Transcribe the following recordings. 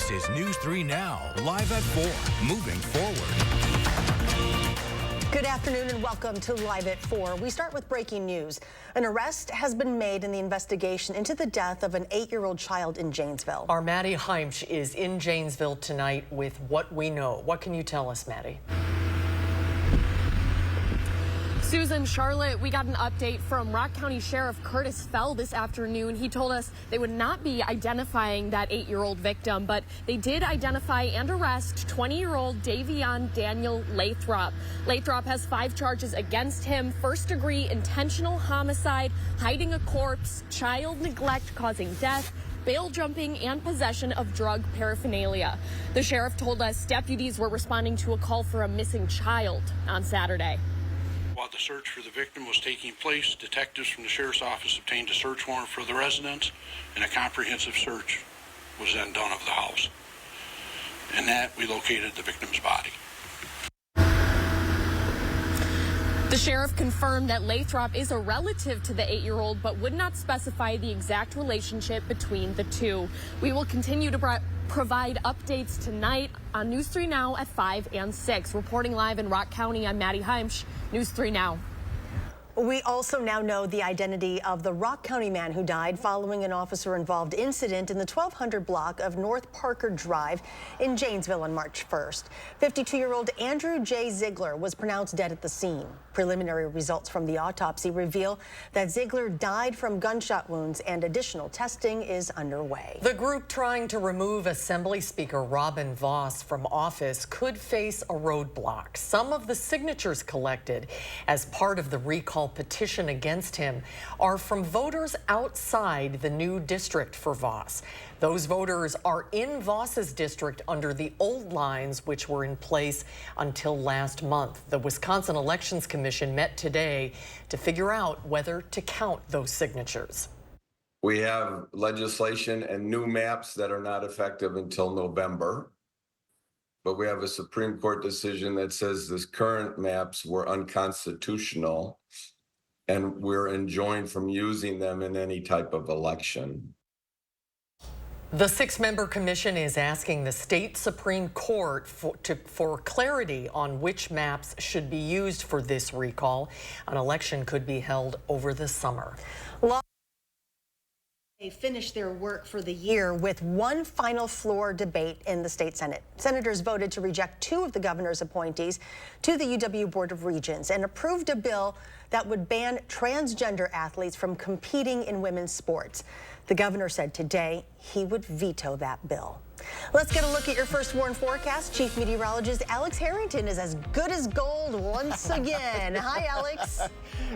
This is News 3 Now, live at 4, moving forward. Good afternoon and welcome to Live at 4. We start with breaking news. An arrest has been made in the investigation into the death of an 8-year-old child in Janesville. Our Maddie Heimsch is in Janesville tonight with what we know. What can you tell us, Maddie? Susan, Charlotte, we got an update from Rock County Sheriff Curtis Fell this afternoon. He told us they would not be identifying that 8-year-old victim, but they did identify and arrest 20-year-old Davion Daniel Lathrop. Lathrop has 5 charges against him: first-degree intentional homicide, hiding a corpse, child neglect causing death, bail jumping, and possession of drug paraphernalia. The sheriff told us deputies were responding to a call for a missing child on Saturday. While the search for the victim was taking place, detectives from the sheriff's office obtained a search warrant for the residence, and a comprehensive search was then done of the house. In that, we located the victim's body. The sheriff confirmed that Lathrop is a relative to the 8-year-old, but would not specify the exact relationship between the two. We will continue to provide updates tonight on News 3 Now at 5 and 6. Reporting live in Rock County, I'm Maddie Heimsch, News 3 Now. We also now know the identity of the Rock County man who died following an officer-involved incident in the 1200 block of North Parker Drive in Janesville on March 1st. 52-year-old Andrew J. Ziegler was pronounced dead at the scene. Preliminary results from the autopsy reveal that Ziegler died from gunshot wounds, and additional testing is underway. The group trying to remove Assembly Speaker Robin Vos from office could face a roadblock. Some of the signatures collected as part of the recall petition against him are from voters outside the new district for Vos. Those voters are in Vos's district under the old lines, which were in place until last month. The Wisconsin Elections Commission met today to figure out whether to count those signatures. We have legislation and new maps that are not effective until November. But we have a Supreme Court decision that says this current maps were unconstitutional, and we're enjoined from using them in any type of election. The 6-member commission is asking the state Supreme Court for clarity on which maps should be used for this recall. An election could be held over the summer. They finished their work for the year with one final floor debate in the state Senate. Senators voted to reject 2 of the governor's appointees to the UW Board of Regents and approved a bill that would ban transgender athletes from competing in women's sports. The governor said today he would veto that bill. Let's get a look at your first warn forecast. Chief Meteorologist Alex Harrington is as good as gold once again. Hi, Alex.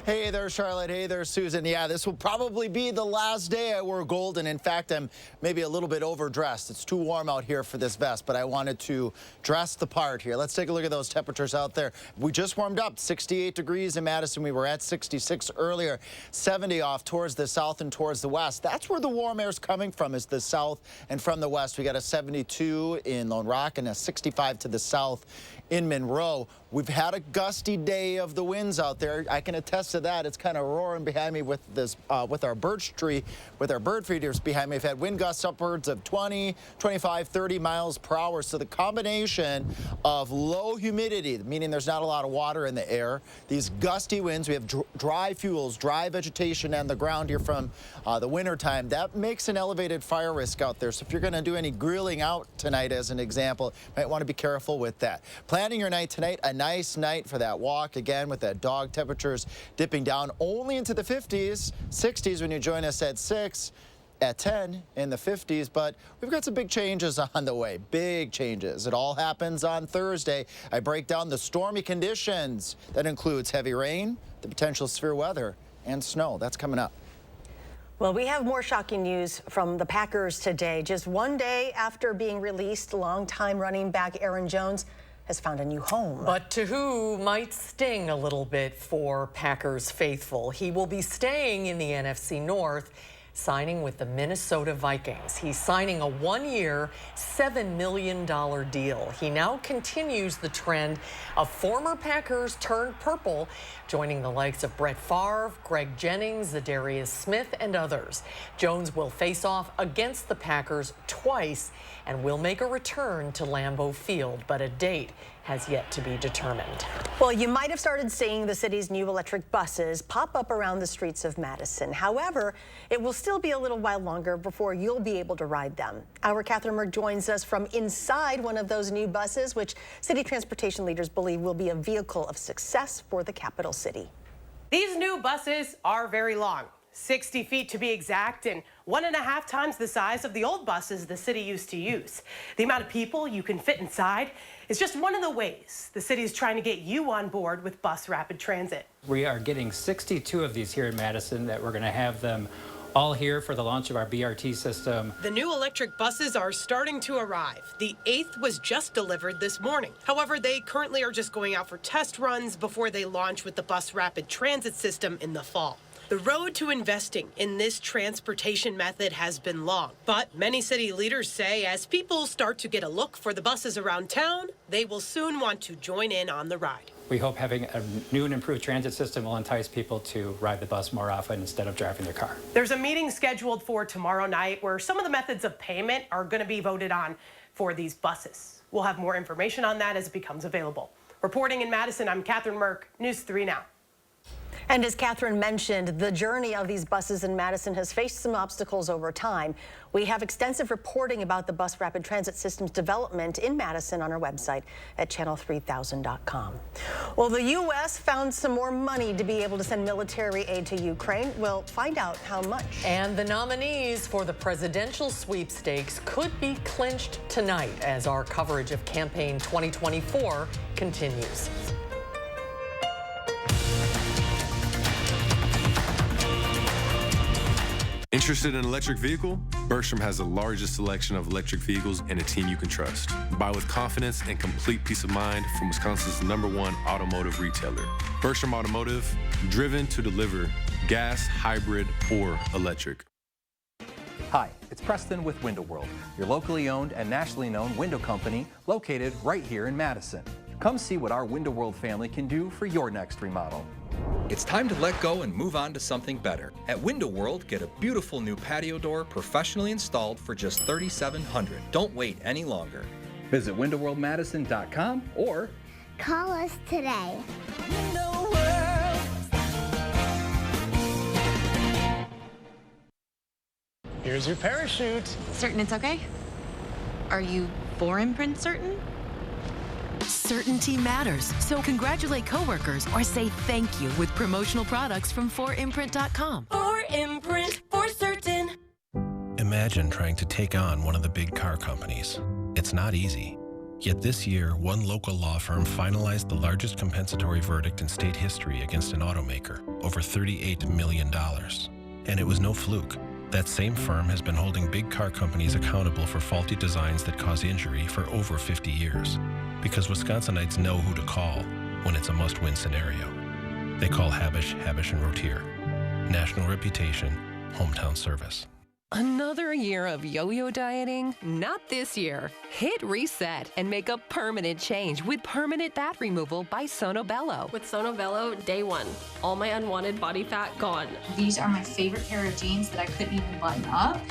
Hey there, Charlotte. Hey there, Susan. Yeah, this will probably be the last day I wore gold, and in fact, I'm maybe a little bit overdressed. It's too warm out here for this vest, but I wanted to dress the part here. Let's take a look at those temperatures out there. We just warmed up, 68 degrees in Madison. We were at 66 earlier, 70 off towards the south and towards the west. That's where the warm air is coming from, is the south and from the west. We got a 72 in Lone Rock and a 65 to the south in Monroe. We've had a gusty day of the winds out there. I can attest to that. It's kind of roaring behind me with this, with our birch tree, with our bird feeders behind me. We've had wind gusts upwards of 20, 25, 30 miles per hour. So the combination of low humidity, meaning there's not a lot of water in the air, these gusty winds, we have dry fuels, dry vegetation on the ground here from the winter time. That makes an elevated fire risk out there. So if you're going to do any grilling out tonight, as an example, you might want to be careful with that. Planning your night tonight, a nice night for that walk, again, with that dog temperatures dipping down only into the 50s, 60s when you join us at 6, at 10 in the 50s, but we've got some big changes on the way, big changes. It all happens on Thursday. I break down the stormy conditions. That includes heavy rain, the potential severe weather, and snow. That's coming up. Well, we have more shocking news from the Packers today. Just one day after being released, longtime running back Aaron Jones has found a new home. But to who might sting a little bit for Packers faithful. He will be staying in the NFC North signing with the Minnesota Vikings. He's signing a one-year, $7 million deal. He now continues the trend of former Packers turned purple, joining the likes of Brett Favre, Greg Jennings, Zadarius Smith, and others. Jones will face off against the Packers twice and will make a return to Lambeau Field, but a date has yet to be determined. Well, you might have started seeing the city's new electric buses pop up around the streets of Madison. However, it will still be a little while longer before you'll be able to ride them. Our Catherine Merck joins us from inside one of those new buses, which city transportation leaders believe will be a vehicle of success for the capital city. These new buses are very long, 60 feet to be exact, and 1.5 times the size of the old buses the city used to use. The amount of people you can fit inside is just one of the ways the city is trying to get you on board with bus rapid transit. We are getting 62 of these here in Madison that we're going to have them all here for the launch of our BRT system. The new electric buses are starting to arrive. The 8th was just delivered this morning. However, they currently are just going out for test runs before they launch with the bus rapid transit system in the fall. The road to investing in this transportation method has been long, but many city leaders say as people start to get a look for the buses around town, they will soon want to join in on the ride. We hope having a new and improved transit system will entice people to ride the bus more often instead of driving their car. There's a meeting scheduled for tomorrow night where some of the methods of payment are going to be voted on for these buses. We'll have more information on that as it becomes available. Reporting in Madison, I'm Catherine Merck, News 3 Now. And as Catherine mentioned, the journey of these buses in Madison has faced some obstacles over time. We have extensive reporting about the bus rapid transit system's development in Madison on our website at channel3000.com. Well, the U.S. found some more money to be able to send military aid to Ukraine. We'll find out how much. And the nominees for the presidential sweepstakes could be clinched tonight as our coverage of Campaign 2024 continues. Interested in an electric vehicle? Bergstrom has the largest selection of electric vehicles and a team you can trust. Buy with confidence and complete peace of mind from Wisconsin's #1 automotive retailer. Bergstrom Automotive, driven to deliver gas, hybrid, or electric. Hi, it's Preston with Window World, your locally owned and nationally known window company located right here in Madison. Come see what our Window World family can do for your next remodel. It's time to let go and move on to something better. At Window World, get a beautiful new patio door professionally installed for just $3,700. Don't wait any longer. Visit windowworldmadison.com or call us today. Window World. Here's your parachute. Certain it's okay? Are you for imprint certain? Certainty matters, so congratulate coworkers or say thank you with promotional products from 4imprint.com. 4imprint, for certain. Imagine trying to take on one of the big car companies. It's not easy. Yet this year, one local law firm finalized the largest compensatory verdict in state history against an automaker, over $38 million. And it was no fluke. That same firm has been holding big car companies accountable for faulty designs that cause injury for over 50 years. Because Wisconsinites know who to call when it's a must-win scenario. They call Habish, Habish & Rotier. National reputation, hometown service. Another year of yo-yo dieting? Not this year. Hit reset and make a permanent change with permanent fat removal by Sono Bello. With Sono Bello, day one, all my unwanted body fat gone. These are my favorite pair of jeans that I couldn't even button up.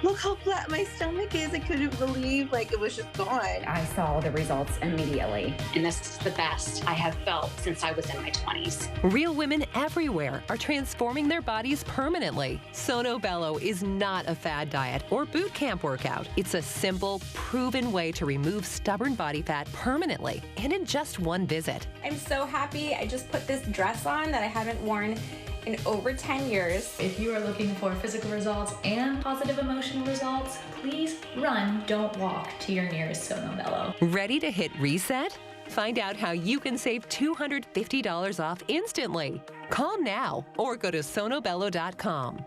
Look how flat my stomach is. I couldn't believe it was just gone. I saw the results immediately. And this is the best I have felt since I was in my 20s. Real women everywhere are transforming their bodies permanently. Sono Bello is not a fad diet or boot camp workout. It's a simple, proven way to remove stubborn body fat permanently and in just one visit. I'm so happy. I just put this dress on that I haven't worn in over 10 years. If you are looking for physical results and positive emotional results, please run, don't walk to your nearest Sono Bello. Ready to hit reset? Find out how you can save $250 off instantly. Call now or go to sonobello.com.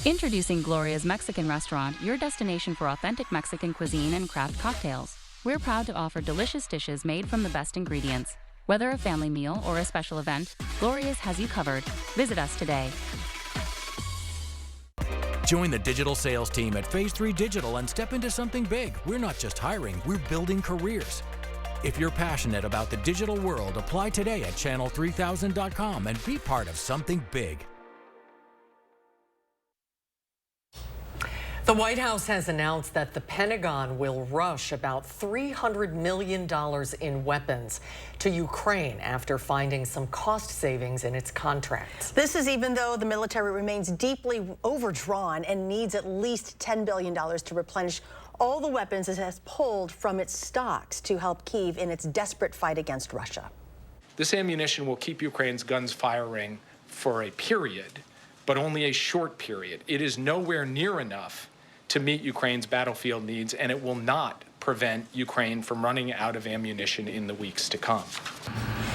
Introducing Gloria's Mexican Restaurant, your destination for authentic Mexican cuisine and craft cocktails. We're proud to offer delicious dishes made from the best ingredients. Whether a family meal or a special event, Gloria's has you covered. Visit us today. Join the digital sales team at Phase 3 Digital and step into something big. We're not just hiring, we're building careers. If you're passionate about the digital world, apply today at channel3000.com and be part of something big. The White House has announced that the Pentagon will rush about $300 million in weapons to Ukraine after finding some cost savings in its contracts. This is even though the military remains deeply overdrawn and needs at least $10 billion to replenish all the weapons it has pulled from its stocks to help Kyiv in its desperate fight against Russia. This ammunition will keep Ukraine's guns firing for a period, but only a short period. It is nowhere near enough to meet Ukraine's battlefield needs, and it will not prevent Ukraine from running out of ammunition in the weeks to come.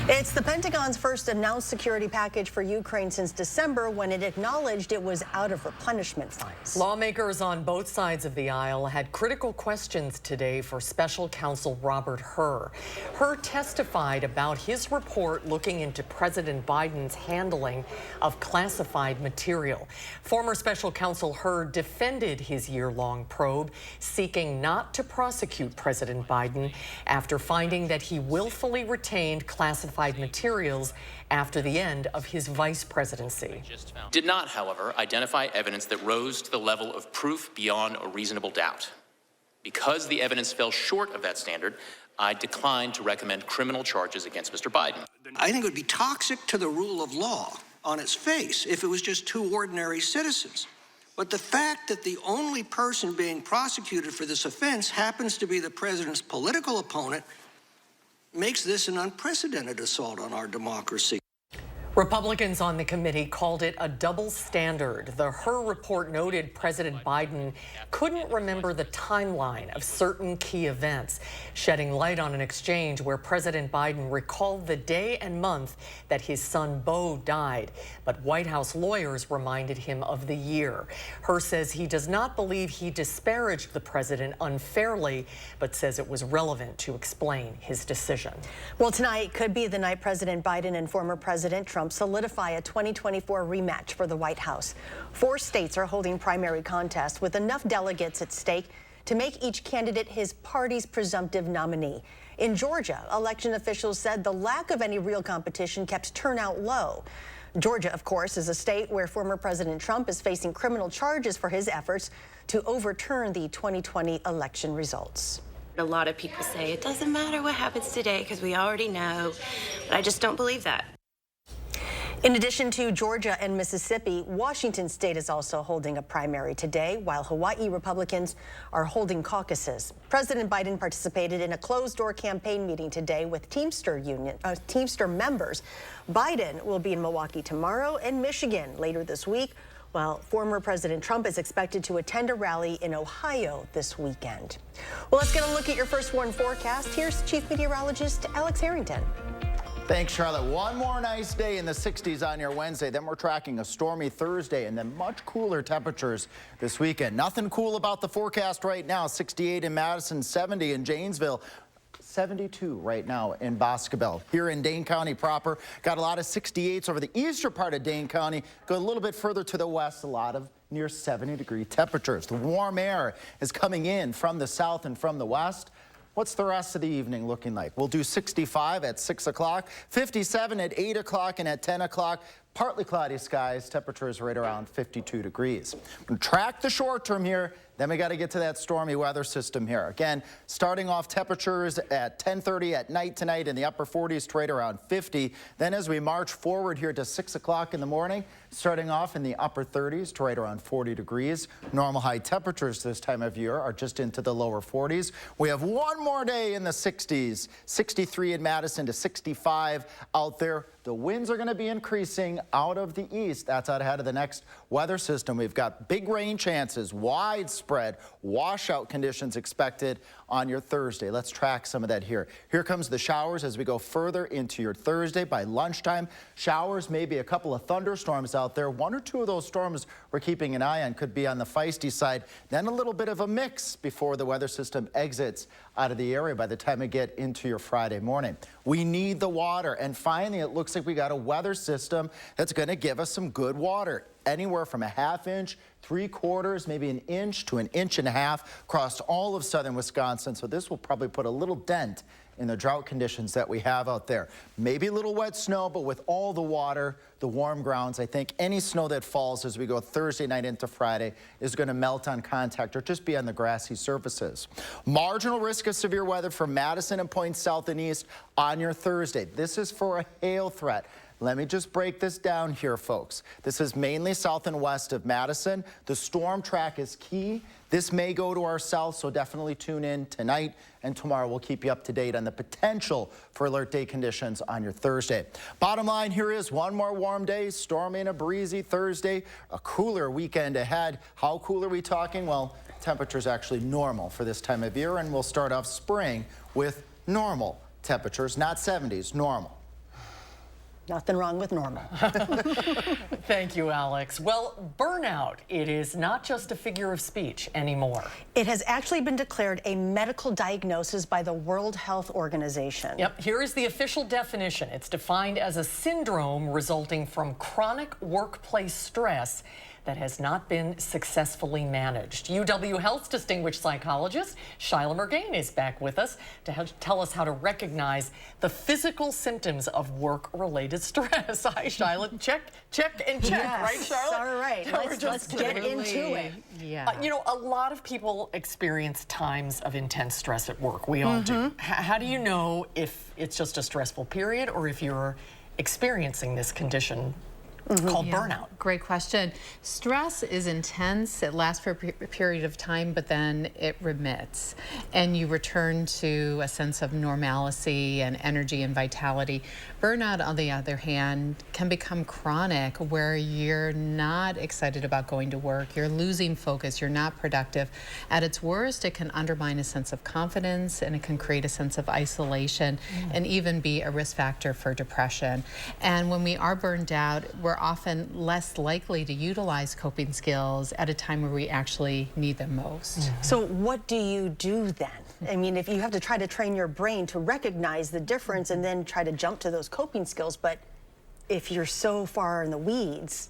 It's the Pentagon's first announced security package for Ukraine since December, when it acknowledged it was out of replenishment funds. Lawmakers on both sides of the aisle had critical questions today for Special Counsel Robert Hur. Hur testified about his report looking into President Biden's handling of classified material. Former Special Counsel Hur defended his year-long probe, seeking not to prosecute President Biden after finding that he willfully retained classified materials after the end of his vice presidency. Did not, however, identify evidence that rose to the level of proof beyond a reasonable doubt. Because the evidence fell short of that standard, I declined to recommend criminal charges against Mr. Biden. I think it would be toxic to the rule of law on its face if it was just two ordinary citizens. But the fact that the only person being prosecuted for this offense happens to be the president's political opponent makes this an unprecedented assault on our democracy. Republicans on the committee called it a double standard. The Hur report noted President Biden couldn't remember the timeline of certain key events, shedding light on an exchange where President Biden recalled the day and month that his son Beau died, but White House lawyers reminded him of the year. Hur says he does not believe he disparaged the president unfairly, but says it was relevant to explain his decision. Well, tonight could be the night President Biden and former President Trump solidify a 2024 rematch for the White House. 4 states are holding primary contests with enough delegates at stake to make each candidate his party's presumptive nominee. In Georgia, election officials said the lack of any real competition kept turnout low. Georgia, of course, is a state where former President Trump is facing criminal charges for his efforts to overturn the 2020 election results. A lot of people say it doesn't matter what happens today because we already know, but I just don't believe that. In addition to Georgia and Mississippi, Washington state is also holding a primary today, while Hawaii Republicans are holding caucuses. President Biden participated in a closed-door campaign meeting today with Teamster members. Biden will be in Milwaukee tomorrow and Michigan later this week, while former President Trump is expected to attend a rally in Ohio this weekend. Well, let's get a look at your first warn forecast. Here's Chief Meteorologist Alex Harrington. Thanks, Charlotte. One more nice day in the 60s on your Wednesday. Then we're tracking a stormy Thursday and then much cooler temperatures this weekend. Nothing cool about the forecast right now. 68 in Madison, 70 in Janesville. 72 right now in Boscobel. Here in Dane County proper, got a lot of 68s over the eastern part of Dane County. Go a little bit further to the west, a lot of near 70-degree temperatures. The warm air is coming in from the south and from the west. What's the rest of the evening looking like? We'll do 65 at 6 o'clock, 57 at 8 o'clock, and at 10 o'clock, partly cloudy skies, temperatures right around 52 degrees. We'll track the short term here, then we got to get to that stormy weather system here. Again, starting off temperatures at 10:30 at night tonight in the upper 40s to right around 50. Then as we march forward here to 6 o'clock in the morning, starting off in the upper 30s to right around 40 degrees. Normal high temperatures this time of year are just into the lower 40s. We have one more day in the 60s, 63 in Madison to 65 out there. The winds are going to be increasing out of the east. That's out ahead of the next weather system. We've got big rain chances, widespread washout conditions expected on your Thursday. Let's track some of that here. Here comes the showers as we go further into your Thursday. By lunchtime, showers, maybe a couple of thunderstorms out there. 1 or 2 of those storms we're keeping an eye on could be on the feisty side. Then a little bit of a mix before the weather system exits out of the area by the time we get into your Friday morning. We need the water, and finally it looks like we got a weather system that's going to give us some good water. Anywhere from a ½ inch 3/4, maybe an inch to an inch and a half across all of southern Wisconsin. So this will probably put a little dent in the drought conditions that we have out there. Maybe a little wet snow, but with all the water, the warm grounds, I think any snow that falls as we go Thursday night into Friday is going to melt on contact or just be on the grassy surfaces. Marginal risk of severe weather for Madison and points south and east on your Thursday. This is for a hail threat. Let me just break this down here, folks. This is mainly south and west of Madison. The storm track is key. This may go to our south, so definitely tune in tonight and tomorrow. We'll keep you up to date on the potential for alert day conditions on your Thursday. Bottom line here is one more warm day, stormy and a breezy Thursday, a cooler weekend ahead. How cool are we talking? Well, temperatures actually normal for this time of year, and we'll start off spring with normal temperatures, not 70s, normal. Nothing wrong with normal. Thank you, Alex. Well, burnout, it is not just a figure of speech anymore. It has actually been declared a medical diagnosis by the World Health Organization. Yep, here is the official definition. It's defined as a syndrome resulting from chronic workplace stress that has not been successfully managed. UW Health's distinguished psychologist, Shyla Mergain, is back with us to tell us how to recognize the physical symptoms of work-related stress. Hi, Shyla. Check, and check, yes. Right, Charlotte? All right, let's get into it. Yeah. You know, a lot of people experience times of intense stress at work. We all do. How do you know if it's just a stressful period or if you're experiencing this condition called burnout? Great question. Stress is intense. It lasts for a period of time, but then it remits and you return to a sense of normalcy and energy and vitality. Burnout, on the other hand, can become chronic where you're not excited about going to work, you're losing focus, you're not productive. At its worst, it can undermine a sense of confidence and it can create a sense of isolation and even be a risk factor for depression. And when we are burned out, we're often less likely to utilize coping skills at a time where we actually need them most. So what do you do then? I mean, if you have to try to train your brain to recognize the difference and then try to jump to those coping skills, but if you're so far in the weeds,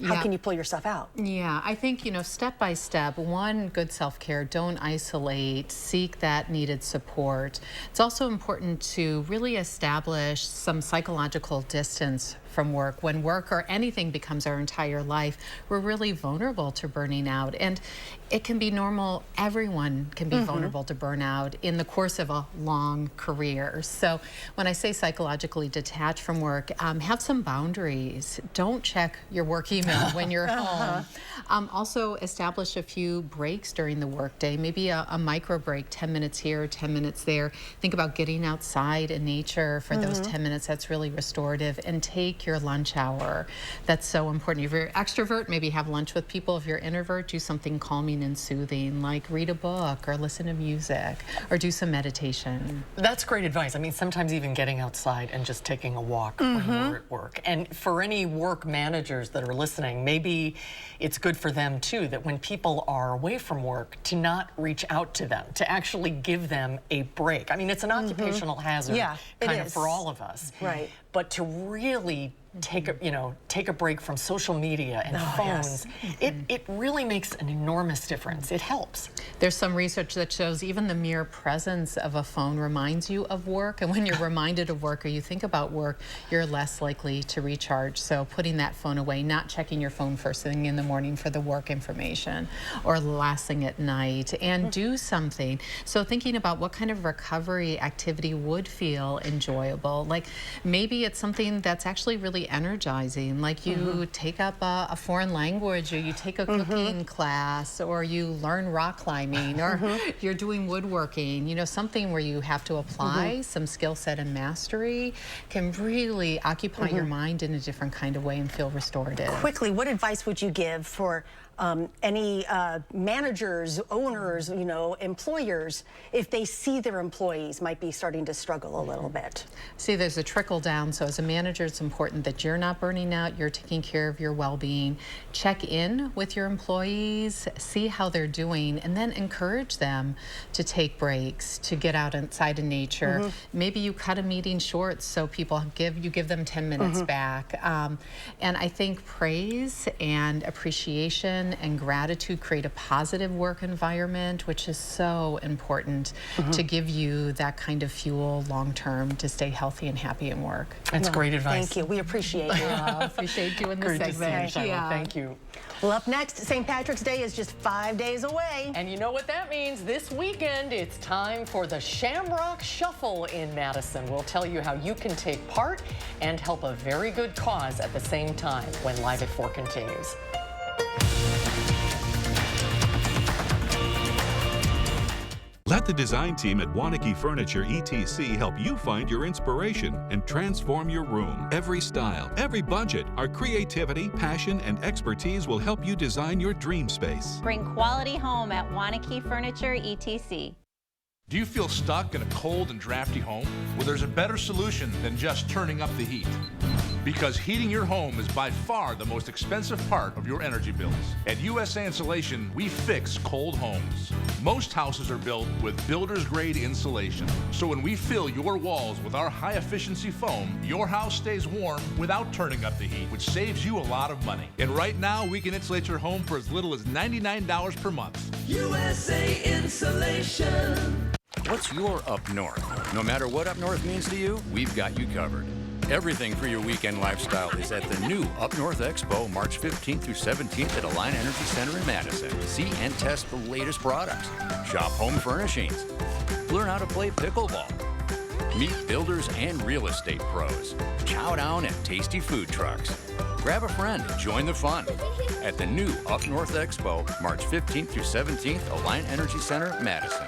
how can you pull yourself out? Yeah, I think, you know, step by step, one, good self-care, don't isolate, seek that needed support. It's also important to really establish some psychological distance from work. When work or anything becomes our entire life, we're really vulnerable to burning out. And it can be normal, everyone can be vulnerable to burnout in the course of a long career. So when I say psychologically detach from work, have some boundaries. Don't check your work email when you're home. Also establish a few breaks during the workday, maybe a micro break, 10 minutes here, 10 minutes there. Think about getting outside in nature for those 10 minutes. That's really restorative. And take your lunch hour. That's so important. If you're extrovert, maybe have lunch with people. If you're introvert, do something calming and soothing, like read a book or listen to music or do some meditation. That's great advice. I mean, sometimes even getting outside and just taking a walk when we're at work. And for any work managers that are listening, maybe it's good for them too that when people are away from work to not reach out to them, to actually give them a break. I mean, it's an occupational hazard kind of for all of us. Right. But to really take a break from social media and phones, it really makes an enormous difference. It helps. There's some research that shows even the mere presence of a phone reminds you of work, and when you're reminded of work or you think about work, you're less likely to recharge. So putting that phone away, not checking your phone first thing in the morning for the work information or last thing at night, and do something. So thinking about what kind of recovery activity would feel enjoyable. Like maybe it's something that's actually really energizing, like you take up a foreign language or you take a cooking class or you learn rock climbing or you're doing woodworking, you know, something where you have to apply some skill set and mastery can really occupy your mind in a different kind of way and feel restorative. Quickly, what advice would you give for any managers, owners, you know, employers, if they see their employees might be starting to struggle a little bit? See, there's a trickle down. So as a manager, it's important that you're not burning out, you're taking care of your well-being. Check in with your employees, see how they're doing, and then encourage them to take breaks, to get out outside in nature. Maybe you cut a meeting short so people give them 10 minutes back. And I think praise and appreciation appreciation and gratitude, create a positive work environment, which is so important to give you that kind of fuel long-term to stay healthy and happy in work. That's great advice. Thank you. We appreciate you. Appreciate you in the Great segment. to see you, Shiloh. Thank you. Well, up next, St. Patrick's Day is just 5 days away. And you know what that means. This weekend, it's time for the Shamrock Shuffle in Madison. We'll tell you how you can take part and help a very good cause at the same time when Live at 4 continues. Let the design team at Wanakee Furniture ETC help you find your inspiration and transform your room. Every style, every budget, our creativity, passion, and expertise will help you design your dream space. Bring quality home at Wanakee Furniture ETC. Do you feel stuck in a cold and drafty home? Well, there's a better solution than just turning up the heat. Because heating your home is by far the most expensive part of your energy bills. At USA Insulation, we fix cold homes. Most houses are built with builder's grade insulation. So when we fill your walls with our high efficiency foam, your house stays warm without turning up the heat, which saves you a lot of money. And right now, we can insulate your home for as little as $99 per month. USA Insulation. What's your up north? No matter what up north means to you, we've got you covered. Everything for your weekend lifestyle is at the new Up North Expo, March 15th through 17th at Alliant Energy Center in Madison. See and test the latest products. Shop home furnishings. Learn how to play pickleball. Meet builders and real estate pros. Chow down at tasty food trucks. Grab a friend and join the fun at the new Up North Expo, March 15th through 17th, Alliant Energy Center, Madison.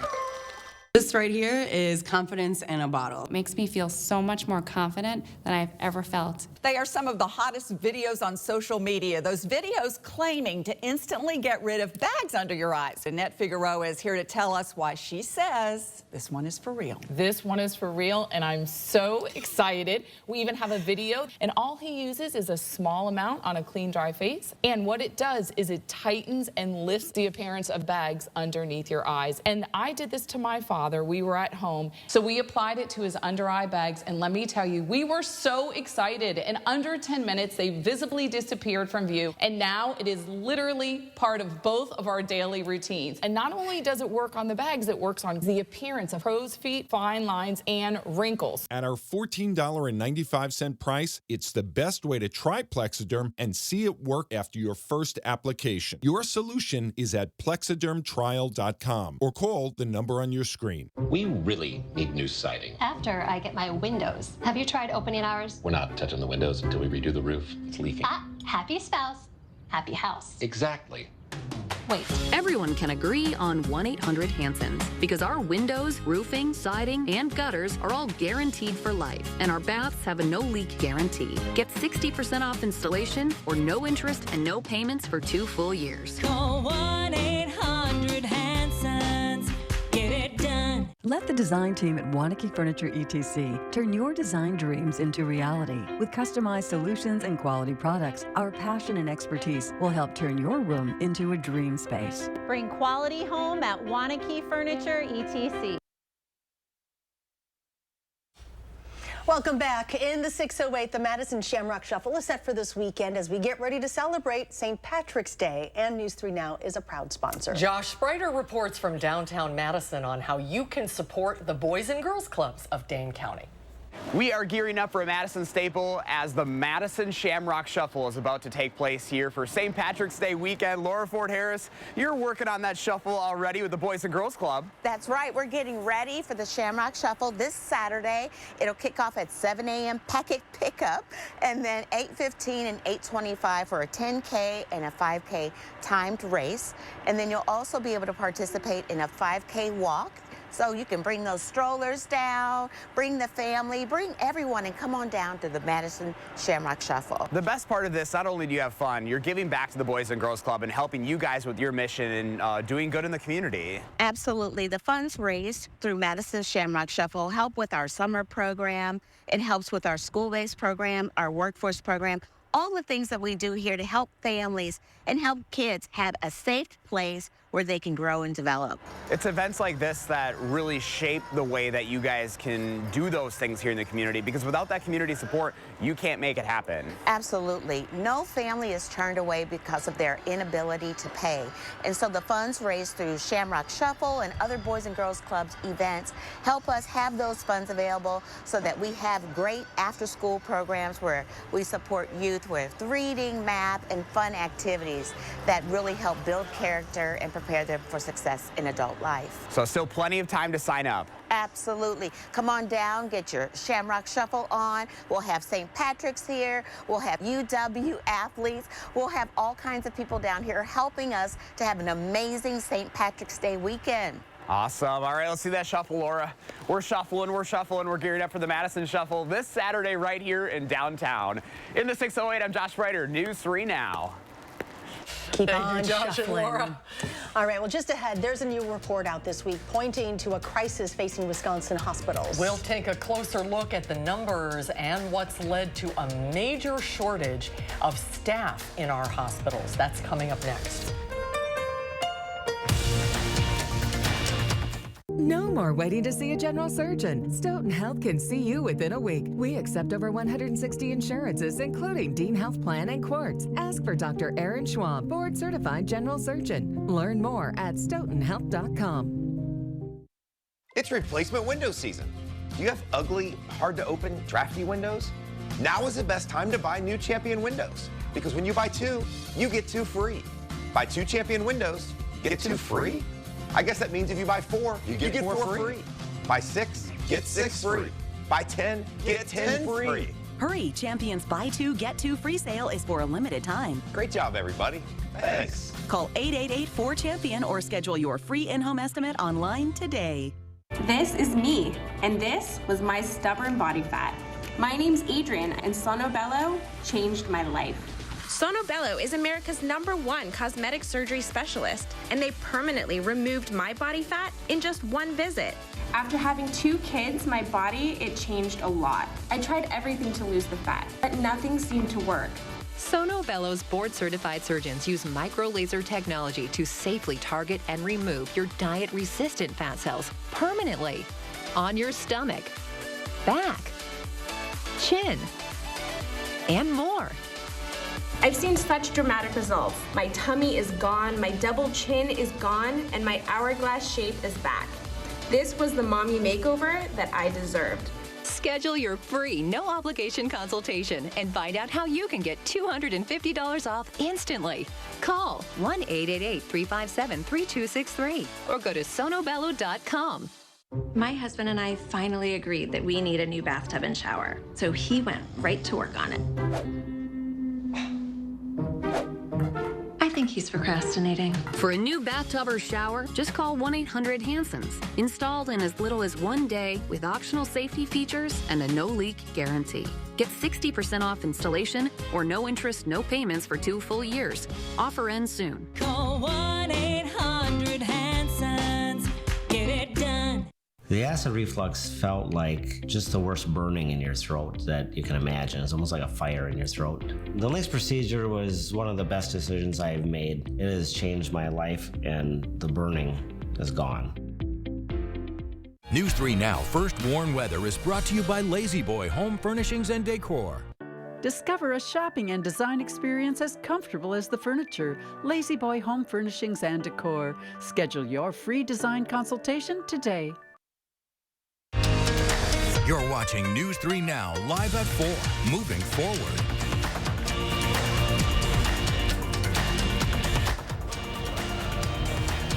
This right here is confidence in a bottle. It makes me feel so much more confident than I've ever felt. They are some of the hottest videos on social media. Those videos claiming to instantly get rid of bags under your eyes. Annette Figueroa is here to tell us why she says this one is for real. This one is for real, and I'm so excited. We even have a video, and all he uses is a small amount on a clean, dry face. And what it does is it tightens and lifts the appearance of bags underneath your eyes. And I did this to my father. We were at home, so we applied it to his under eye bags, and let me tell you, we were so excited. In under 10 minutes, they visibly disappeared from view, and now it is literally part of both of our daily routines. And not only does it work on the bags, it works on the appearance of crow's feet, fine lines, and wrinkles. At our $14.95 price, it's the best way to try Plexiderm and see it work after your first application. Your solution is at plexidermtrial.com or call the number on your screen. We really need new siding. After I get my windows. Have you tried opening ours? We're not touching the windows until we redo the roof. It's leaking. Happy spouse, happy house. Exactly. Wait. Everyone can agree on 1-800-HANSON's because our windows, roofing, siding, and gutters are all guaranteed for life, and our baths have a no-leak guarantee. Get 60% off installation or no interest and no payments for 2 full years. Call 1-800-HANSON's. Get it done. Let the design team at Wanakee Furniture ETC turn your design dreams into reality. With customized solutions and quality products, our passion and expertise will help turn your room into a dream space. Bring quality home at Wanakee Furniture ETC. Welcome back. In the 608, the Madison Shamrock Shuffle is set for this weekend as we get ready to celebrate St. Patrick's Day. And News 3 Now is a proud sponsor. Josh Spreiter reports from downtown Madison on how you can support the Boys and Girls Clubs of Dane County. We are gearing up for a Madison staple as the Madison Shamrock Shuffle is about to take place here for St. Patrick's Day weekend. Laura Ford Harris, you're working on that shuffle already with the Boys and Girls Club. That's right. We're getting ready for the Shamrock Shuffle this Saturday. It'll kick off at 7 a.m. packet pickup, and then 8:15 and 8:25 for a 10K and a 5K timed race. And then you'll also be able to participate in a 5K walk. So you can bring those strollers down, bring the family, bring everyone, and come on down to the Madison Shamrock Shuffle. The best part of this, not only do you have fun, you're giving back to the Boys and Girls Club and helping you guys with your mission and doing good in the community. Absolutely. The funds raised through Madison Shamrock Shuffle help with our summer program. It helps with our school-based program, our workforce program, all the things that we do here to help families and help kids have a safe place where they can grow and develop. It's events like this that really shape the way that you guys can do those things here in the community, because without that community support, you can't make it happen. Absolutely. No family is turned away because of their inability to pay. And so the funds raised through Shamrock Shuffle and other Boys and Girls Clubs events help us have those funds available so that we have great after-school programs where we support youth with reading, math, and fun activities that really help build character and prepare them for success in adult life. So still plenty of time to sign up. Absolutely. Come on down, get your Shamrock Shuffle on. We'll have St. Patrick's here. We'll have UW athletes. We'll have all kinds of people down here helping us to have an amazing St. Patrick's Day weekend. Awesome. All right, let's see that shuffle, Laura. We're shuffling. We're gearing up for the Madison Shuffle this Saturday right here in downtown. In the 608, I'm Josh Ryder, News 3 Now. Keep Thank on you, Josh and shuffling. Laura. All right, well, just ahead, there's a new report out this week pointing to a crisis facing Wisconsin hospitals. We'll take a closer look at the numbers and what's led to a major shortage of staff in our hospitals. That's coming up next. No more waiting to see a general surgeon. Stoughton Health can see you within a week. We accept over 160 insurances, including Dean Health Plan and Quartz. Ask for Dr. Aaron Schwab, board-certified general surgeon. Learn more at stoughtonhealth.com. It's replacement window season. Do you have ugly, hard-to-open, drafty windows? Now is the best time to buy new Champion windows, because when you buy two, you get two free. Buy two Champion windows, get two free? I guess that means if you buy four, you get four free. Buy six, get six free. Buy 10, get 10 free. Hurry, Champion's Buy Two, Get Two free sale is for a limited time. Great job, everybody. Thanks. Call 888-4CHAMPION or schedule your free in-home estimate online today. This is me, and this was my stubborn body fat. My name's Adrian, and Sonobello changed my life. Sonobello is America's #1 cosmetic surgery specialist, and they permanently removed my body fat in just one visit. After having 2 kids, my body, it changed a lot. I tried everything to lose the fat, but nothing seemed to work. Sonobello's board-certified surgeons use micro-laser technology to safely target and remove your diet-resistant fat cells permanently on your stomach, back, chin, and more. I've seen such dramatic results. My tummy is gone, my double chin is gone, and my hourglass shape is back. This was the mommy makeover that I deserved. Schedule your free, no-obligation consultation and find out how you can get $250 off instantly. Call 1-888-357-3263 or go to sonobello.com. My husband and I finally agreed that we need a new bathtub and shower, so he went right to work on it. I think he's procrastinating. For a new bathtub or shower, just call 1-800-HANSONS. Installed in as little as 1 day with optional safety features and a no-leak guarantee. Get 60% off installation or no interest, no payments for 2 full years. Offer ends soon. Call 1-800-HANSONS. Get it done. The acid reflux felt like just the worst burning in your throat that you can imagine. It's almost like a fire in your throat. The LISC procedure was one of the best decisions I've made. It has changed my life, and the burning is gone. News 3 Now First Warn Weather is brought to you by Lazy Boy Home Furnishings and Decor. Discover a shopping and design experience as comfortable as the furniture. Lazy Boy Home Furnishings and Decor. Schedule your free design consultation today. You're watching News 3 Now live at 4, moving forward.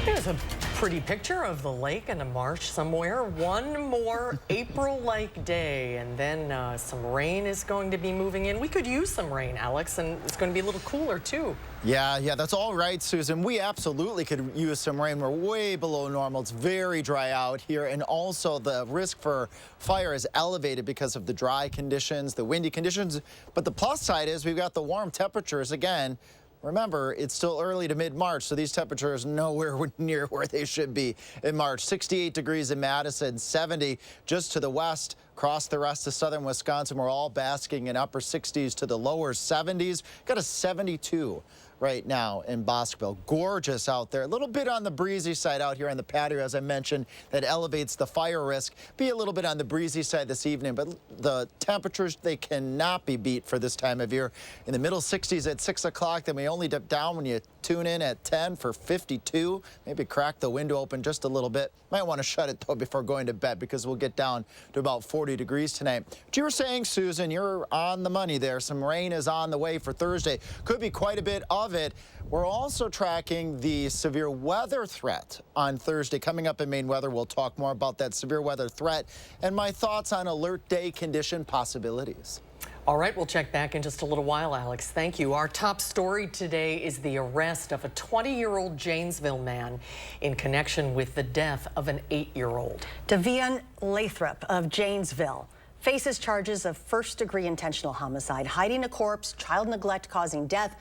Here's a pretty picture of the lake and a marsh somewhere. One more April-like day, and then some rain is going to be moving in. We could use some rain, Alex, and it's going to be a little cooler, too. Yeah, that's all right, Susan. We absolutely could use some rain. We're way below normal. It's very dry out here, and also the risk for fire is elevated because of the dry conditions, the windy conditions. But the plus side is we've got the warm temperatures again. Remember, it's still early to mid-March, so these temperatures nowhere near where they should be in March. 68 degrees in Madison, 70 just to the west. Across the rest of southern Wisconsin, we're all basking in upper 60s to the lower 70s. Got a 72 right now in Bosqueville. Gorgeous out there. A little bit on the breezy side out here on the patio, as I mentioned, that elevates the fire risk. Be a little bit on the breezy side this evening, but the temperatures, they cannot be beat for this time of year. In the middle 60s at 6 o'clock, then we only dip down when you tune in at 10 for 52. Maybe crack the window open just a little bit. Might want to shut it, though, before going to bed, because we'll get down to about 40 degrees tonight. But you were saying, Susan, you're on the money there. Some rain is on the way for Thursday. Could be quite a bit of it. We're also tracking the severe weather threat on Thursday. Coming up in Maine Weather, we'll talk more about that severe weather threat and my thoughts on alert day condition possibilities. All right, we'll check back in just a little while, Alex. Thank you. Our top story today is the arrest of a 20-year-old Janesville man in connection with the death of an 8-year-old. Devian Lathrop of Janesville faces charges of first-degree intentional homicide, hiding a corpse, child neglect causing death,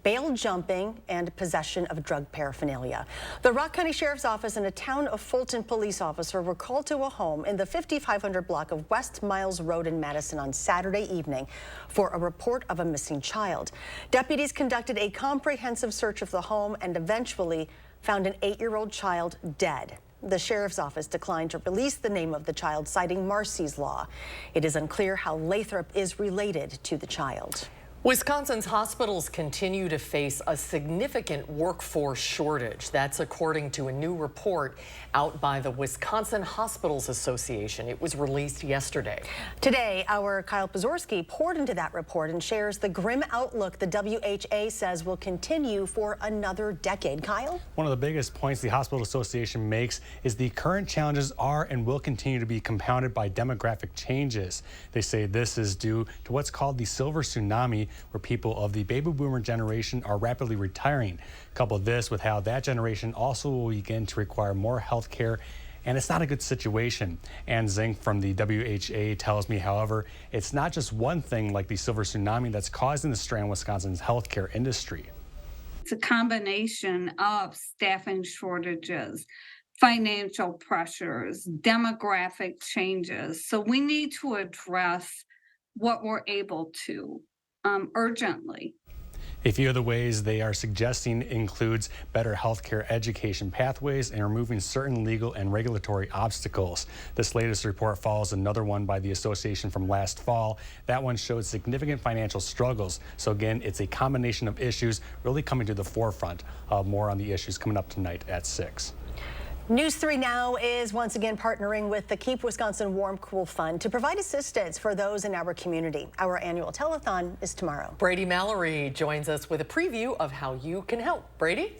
bail jumping, and possession of drug paraphernalia. The Rock County Sheriff's Office and a Town of Fulton police officer were called to a home in the 5500 block of West Miles Road in Madison on Saturday evening for a report of a missing child. Deputies conducted a comprehensive search of the home and eventually found an 8-year-old child dead. The sheriff's office declined to release the name of the child, citing Marsy's Law. It is unclear how Lathrop is related to the child. Wisconsin's hospitals continue to face a significant workforce shortage. That's according to a new report out by the Wisconsin Hospitals Association. It was released yesterday. Today, our Kyle Pazorski poured into that report and shares the grim outlook the WHA says will continue for another decade. Kyle? One of the biggest points the Hospital Association makes is the current challenges are and will continue to be compounded by demographic changes. They say this is due to what's called the silver tsunami, where people of the baby boomer generation are rapidly retiring. Couple this with how that generation also will begin to require more health care, and it's not a good situation. Ann Zink from the WHA tells me, however, it's not just one thing like the silver tsunami that's causing the strain on Wisconsin's healthcare industry. It's a combination of staffing shortages, financial pressures, demographic changes. So we need to address what we're able to urgently. A few of the ways they are suggesting includes better healthcare education pathways and removing certain legal and regulatory obstacles. This latest report follows another one by the association from last fall. That one showed significant financial struggles. So again, it's a combination of issues really coming to the forefront. More on the issues coming up tonight at 6. News 3 Now is once again partnering with the Keep Wisconsin Warm Cool Fund to provide assistance for those in our community. Our annual telethon is tomorrow. Brady Mallory joins us with a preview of how you can help. Brady?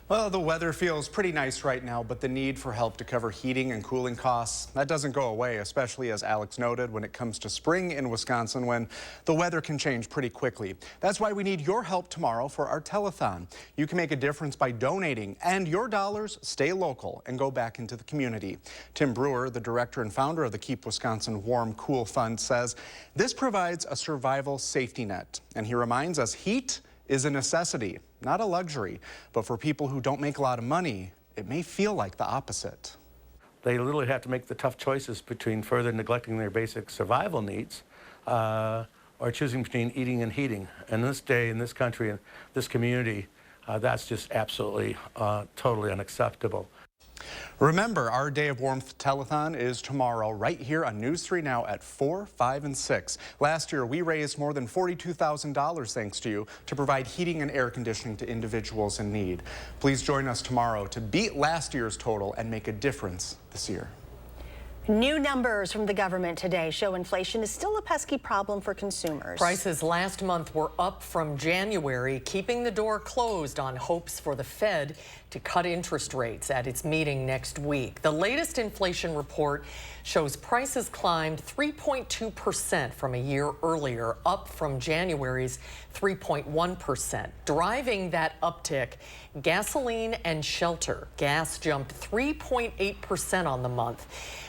Well, the weather feels pretty nice right now, but the need for help to cover heating and cooling costs, that doesn't go away, especially as Alex noted, when it comes to spring in Wisconsin, when the weather can change pretty quickly. That's why we need your help tomorrow for our telethon. You can make a difference by donating, and your dollars stay local and go back into the community. Tim Brewer, the director and founder of the Keep Wisconsin Warm Cool Fund, says this provides a survival safety net. And he reminds us heat is a necessity, not a luxury. But for people who don't make a lot of money, it may feel like the opposite. They literally have to make the tough choices between further neglecting their basic survival needs or choosing between eating and heating. And this day, in this country, in this community, that's just absolutely, totally unacceptable. Remember, our Day of Warmth telethon is tomorrow right here on News 3 Now at 4, 5, and 6. Last year, we raised more than $42,000 thanks to you to provide heating and air conditioning to individuals in need. Please join us tomorrow to beat last year's total and make a difference this year. New numbers from the government today show inflation is still a pesky problem for consumers. Prices last month were up from January, keeping the door closed on hopes for the Fed to cut interest rates at its meeting next week. The latest inflation report shows prices climbed 3.2% from a year earlier, up from January's 3.1%. Driving that uptick, gasoline and shelter. Gas jumped 3.8% on the month.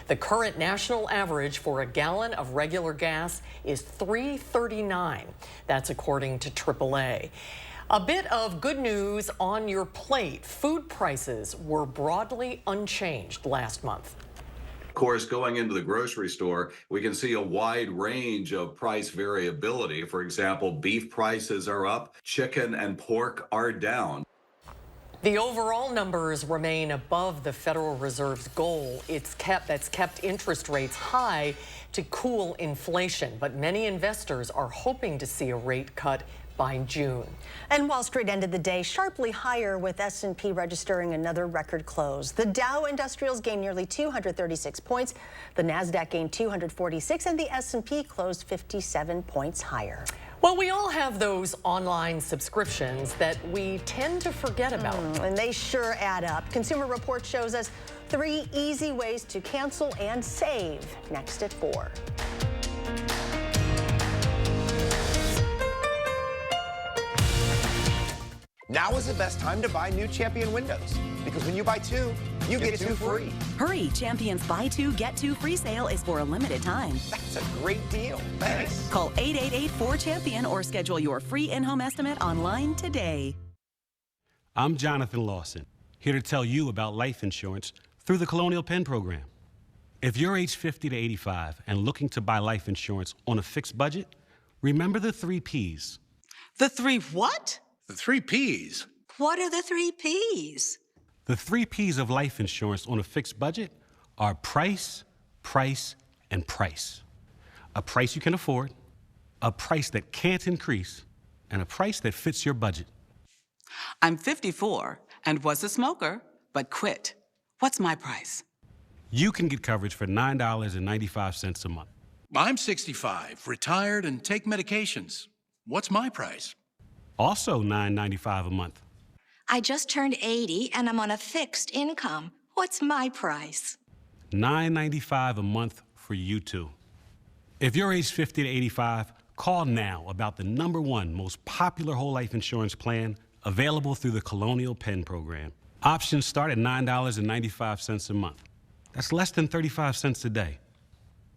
The current national average for a gallon of regular gas is $3.39. That's according to AAA. A bit of good news on your plate. Food prices were broadly unchanged last month. Of course, going into the grocery store, we can see a wide range of price variability. For example, beef prices are up, chicken and pork are down. The overall numbers remain above the Federal Reserve's goal. That's kept interest rates high to cool inflation, but many investors are hoping to see a rate cut by June. And Wall Street ended the day sharply higher, with S&P registering another record close. The Dow Industrials gained nearly 236 points, the Nasdaq gained 246, and the S&P closed 57 points higher. Well, we all have those online subscriptions that we tend to forget about. And they sure add up. Consumer Reports shows us 3 easy ways to cancel and save. Next at 4. Now is the best time to buy new Champion windows, because when you buy 2, you get 2 free. Hurry, Champion's Buy 2, Get 2 free sale is for a limited time. That's a great deal. Thanks. Call 888-4CHAMPION or schedule your free in-home estimate online today. I'm Jonathan Lawson, here to tell you about life insurance through the Colonial Penn program. If you're age 50 to 85 and looking to buy life insurance on a fixed budget, remember the 3 Ps. The 3 what? The 3 Ps. What are the 3 Ps? The 3 Ps of life insurance on a fixed budget are price, price, and price. A price you can afford, a price that can't increase, and a price that fits your budget. I'm 54 and was a smoker, but quit. What's my price? You can get coverage for $9.95 a month. I'm 65, retired, and take medications. What's my price? Also $9.95 a month. I just turned 80 and I'm on a fixed income. What's my price? $9.95 a month for you too. If you're age 50 to 85, call now about the #1 most popular whole life insurance plan available through the Colonial Penn program. Options start at $9.95 a month. That's less than 35 cents a day.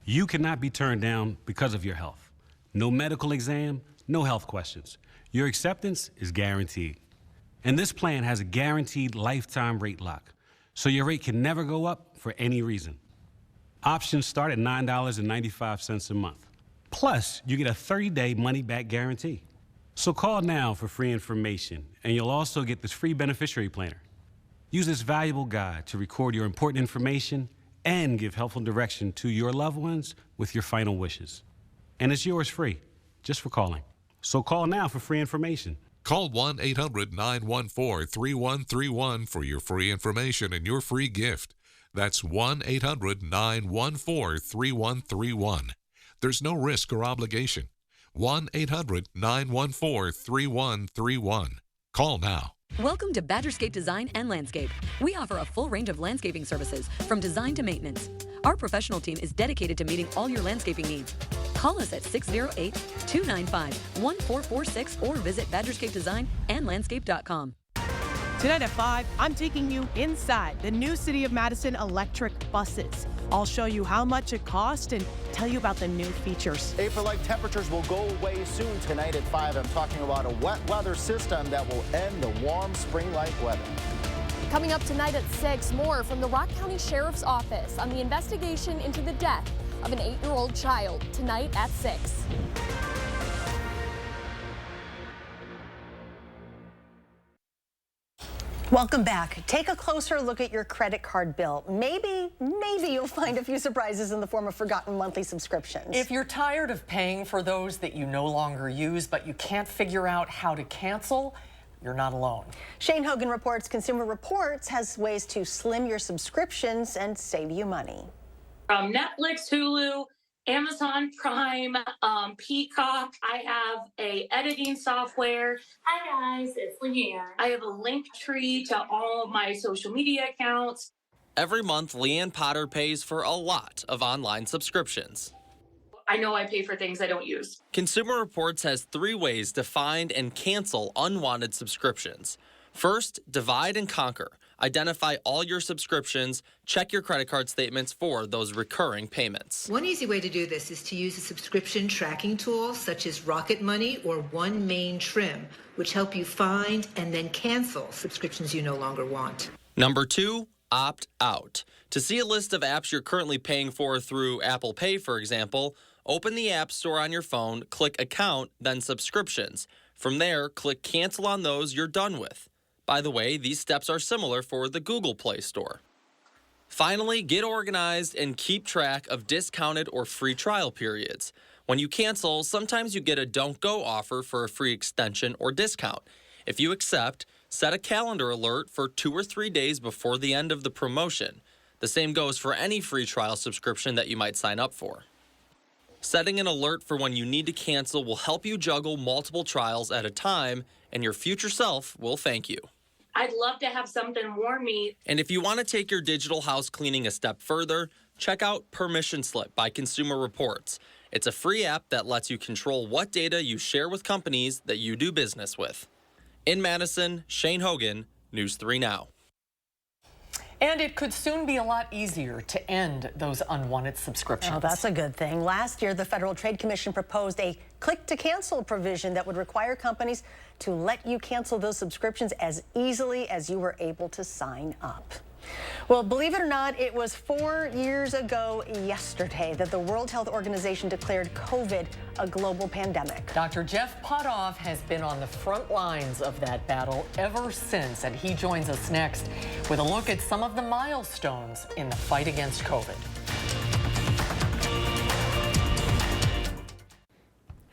You cannot be turned down because of your health. No medical exam, no health questions. Your acceptance is guaranteed. And this plan has a guaranteed lifetime rate lock, so your rate can never go up for any reason. Options start at $9.95 a month. Plus, you get a 30-day money-back guarantee. So call now for free information, and you'll also get this free beneficiary planner. Use this valuable guide to record your important information and give helpful direction to your loved ones with your final wishes. And it's yours free, just for calling. So call now for free information. Call 1-800-914-3131 for your free information and your free gift. That's 1-800-914-3131. There's no risk or obligation. 1-800-914-3131. Call now. Welcome to Badgerscape Design and Landscape. We offer a full range of landscaping services, from design to maintenance. Our professional team is dedicated to meeting all your landscaping needs. Call us at 608-295-1446 or visit badgerscapedesignandlandscape.com. Tonight at 5, I'm taking you inside the new City of Madison electric buses. I'll show you how much it costs and tell you about the new features. April-like temperatures will go away soon. Tonight at 5, I'm talking about a wet weather system that will end the warm spring-like weather. Coming up tonight at 6, more from the Rock County Sheriff's Office on the investigation into the death of an 8-year-old child. Tonight at 6. Welcome back. Take a closer look at your credit card bill. Maybe you'll find a few surprises in the form of forgotten monthly subscriptions. If you're tired of paying for those that you no longer use, but you can't figure out how to cancel, you're not alone. Shane Hogan reports Consumer Reports has ways to slim your subscriptions and save you money. From Netflix, Hulu, Amazon Prime, Peacock. I have a editing software. Hi guys, it's Leanne. I have a link tree to all of my social media accounts. Every month, Leanne Potter pays for a lot of online subscriptions. I know I pay for things I don't use. Consumer Reports has 3 ways to find and cancel unwanted subscriptions. First, divide and conquer. Identify all your subscriptions, check your credit card statements for those recurring payments. One easy way to do this is to use a subscription tracking tool such as Rocket Money or One Main Trim, which help you find and then cancel subscriptions you no longer want. Number 2, Opt out. To see a list of apps you're currently paying for through Apple Pay, for example, open the App Store on your phone, click Account, then Subscriptions. From there, click Cancel on those you're done with. By the way, these steps are similar for the Google Play Store. Finally, get organized and keep track of discounted or free trial periods. When you cancel, sometimes you get a don't go offer for a free extension or discount. If you accept, set a calendar alert for 2 or 3 days before the end of the promotion. The same goes for any free trial subscription that you might sign up for. Setting an alert for when you need to cancel will help you juggle multiple trials at a time, and your future self will thank you. I'd love to have something warn me. And if you want to take your digital house cleaning a step further, check out Permission Slip by Consumer Reports. It's a free app that lets you control what data you share with companies that you do business with. In Madison, Shane Hogan, News 3 Now. And it could soon be a lot easier to end those unwanted subscriptions. Oh, that's a good thing. Last year, the Federal Trade Commission proposed a click-to-cancel provision that would require companies to let you cancel those subscriptions as easily as you were able to sign up. Well, believe it or not, it was 4 years ago yesterday that the World Health Organization declared COVID a global pandemic. Dr. Jeff Potoff has been on the front lines of that battle ever since, and he joins us next with a look at some of the milestones in the fight against COVID.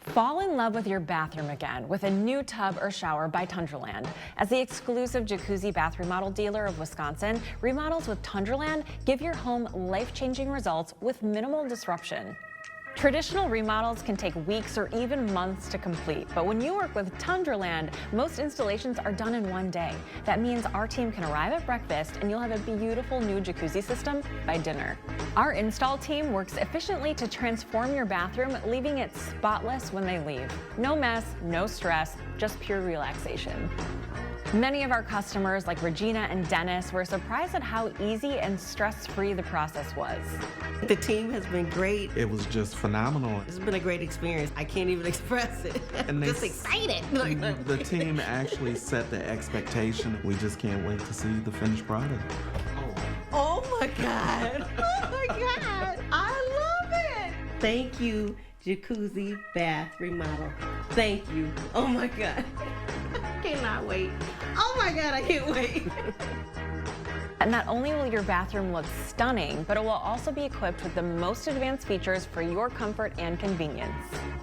Fall in love with your bathroom again with a new tub or shower by Tundraland. As the exclusive jacuzzi bath remodel dealer of Wisconsin, remodels with Tundraland give your home life-changing results with minimal disruption. Traditional remodels can take weeks or even months to complete, but when you work with Tundraland, most installations are done in one day. That means our team can arrive at breakfast and you'll have a beautiful new jacuzzi system by dinner. Our install team works efficiently to transform your bathroom, leaving it spotless when they leave. No mess, no stress, just pure relaxation. Many of our customers, like Regina and Dennis, were surprised at how easy and stress-free the process was. The team has been great. It was just phenomenal. It's been a great experience. I can't even express it. I'm just excited. The team actually set the expectation. We just can't wait to see the finished product. Oh my God. Oh my God. I love it. Thank you, Jacuzzi Bath Remodel. Thank you. Oh my God. I cannot wait. Oh my God, I can't wait. And not only will your bathroom look stunning, but it will also be equipped with the most advanced features for your comfort and convenience.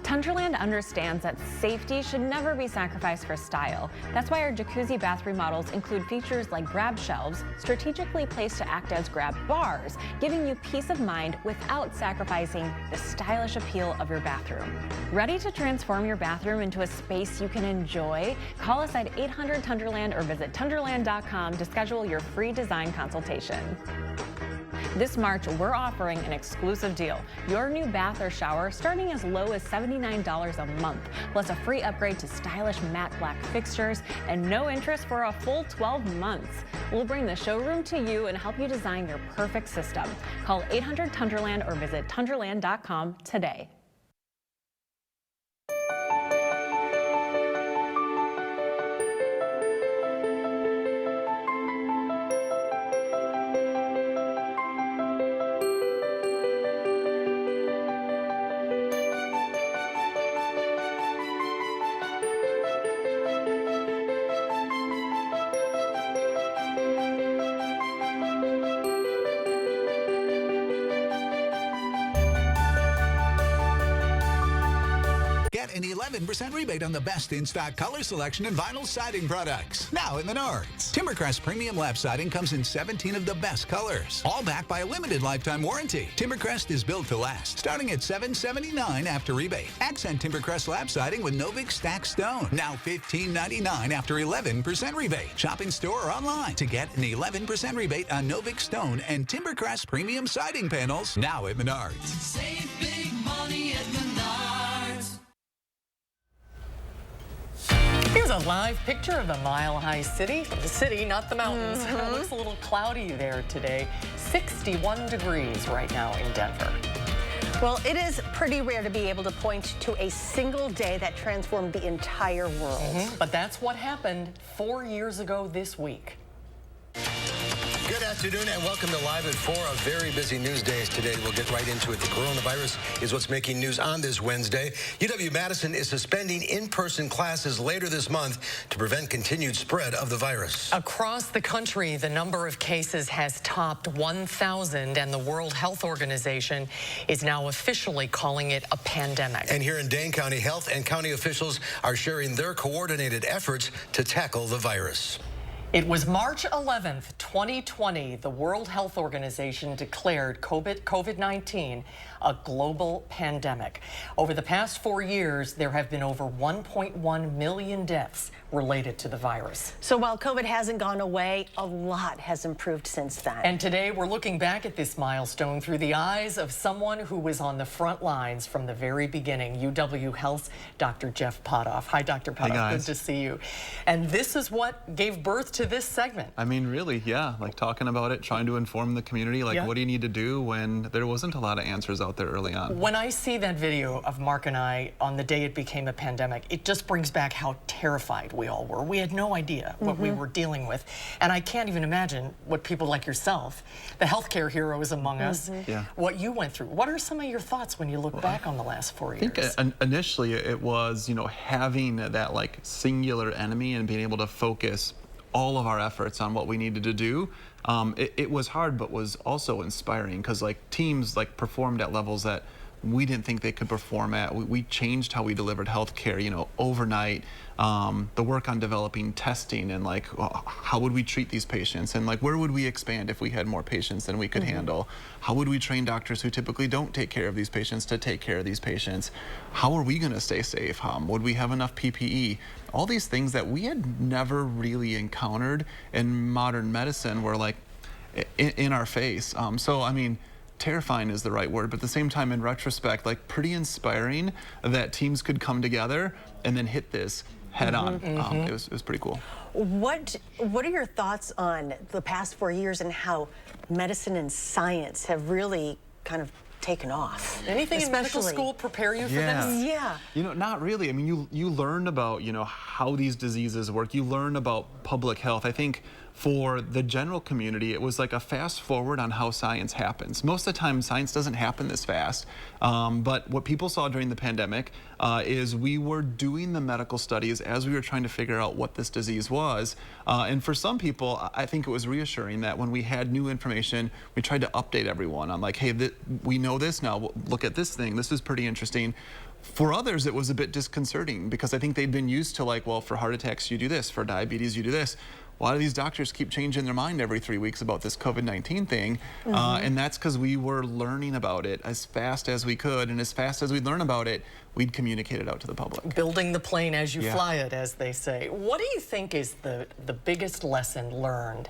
Tundraland understands that safety should never be sacrificed for style. That's why our jacuzzi bath remodels include features like grab shelves, strategically placed to act as grab bars, giving you peace of mind without sacrificing the stylish appeal of your bathroom. Ready to transform your bathroom into a space you can enjoy? Call us at 800-TUNDRALAND or visit tundraland.com to schedule your free design consultation. This March, we're offering an exclusive deal. Your new bath or shower starting as low as $79 a month, plus a free upgrade to stylish matte black fixtures and no interest for a full 12 months. We'll bring the showroom to you and help you design your perfect system. Call 800-TUNDRALAND or visit tundraland.com today. Get an 11% rebate on the best in-stock color selection and vinyl siding products. Now at Menards. Timbercrest Premium Lap Siding comes in 17 of the best colors, all backed by a limited lifetime warranty. Timbercrest is built to last, starting at $779 after rebate. Accent Timbercrest Lap Siding with Novik Stack Stone, now $15.99 after 11% rebate. Shop in store or online to get an 11% rebate on Novik Stone and Timbercrest Premium Siding panels. Now at Menards. Save big money at Menards. Here's a live picture of the mile-high city. The city, not the mountains. It looks a little cloudy there today. 61 degrees right now in Denver. Well, it is pretty rare to be able to point to a single day that transformed the entire world. But that's what happened 4 years ago this week. Good Good afternoon and welcome to Live at 4. A very busy news day today. We'll get right into it. The coronavirus is what's making news on this Wednesday. UW-Madison is suspending in-person classes later this month to prevent continued spread of the virus. Across the country, the number of cases has topped 1,000, and the World Health Organization is now officially calling it a pandemic. And here in Dane County, health and county officials are sharing their coordinated efforts to tackle the virus. It was March 11th, 2020, the World Health Organization declared COVID-19 a global pandemic. Over the past 4 years, there have been over 1.1 million deaths related to the virus. So while COVID hasn't gone away, a lot has improved since then. And today we're looking back at this milestone through the eyes of someone who was on the front lines from the very beginning, UW Health's Dr. Jeff Potoff. Hi, Dr. Potoff. Hey, guys. Good to see you. And this is what gave birth to this segment. I mean, really, yeah, like talking about it, trying to inform the community, like what do you need to do when there wasn't a lot of answers out there early on. When I see that video of Mark and I on the day it became a pandemic, it just brings back how terrified we all were. We had no idea what we were dealing with. And I can't even imagine what people like yourself, the healthcare heroes among us, what you went through. What are some of your thoughts when you look back on the last 4 years? I think initially it was, you know, having that like singular enemy and being able to focus all of our efforts on what we needed to do. It was hard, but was also inspiring because like teams like performed at levels that we didn't think they could perform at. We changed how we delivered healthcare, you know, overnight. The work on developing testing and like how would we treat these patients and like where would we expand if we had more patients than we could handle? How would we train doctors who typically don't take care of these patients to take care of these patients? How are we going to stay safe? Would we have enough PPE? All these things that we had never really encountered in modern medicine were like in our face. So I mean, terrifying is the right word, but at the same time, in retrospect, like pretty inspiring that teams could come together and then hit this head on. It was pretty cool. What are your thoughts on the past 4 years and how medicine and science have really kind of taken off? Anything in medical school prepare you for this? Yeah. You know, not really. I mean, you learn about, you know, how these diseases work. You learn about public health. I think for the general community, it was like a fast forward on how science happens. Most of the time, science doesn't happen this fast. But what people saw during the pandemic is we were doing the medical studies as we were trying to figure out what this disease was. And for some people, I think it was reassuring that when we had new information, we tried to update everyone on like, hey, we know this now, look at this thing, this is pretty interesting. For others, it was a bit disconcerting because I think they'd been used to like, well, for heart attacks, you do this, for diabetes, you do this. A lot of these doctors keep changing their mind every 3 weeks about this COVID-19 thing, and that's because we were learning about it as fast as we could, and as fast as we'd learn about it, we'd communicate it out to the public. Building the plane as you fly it, as they say. What do you think is the biggest lesson learned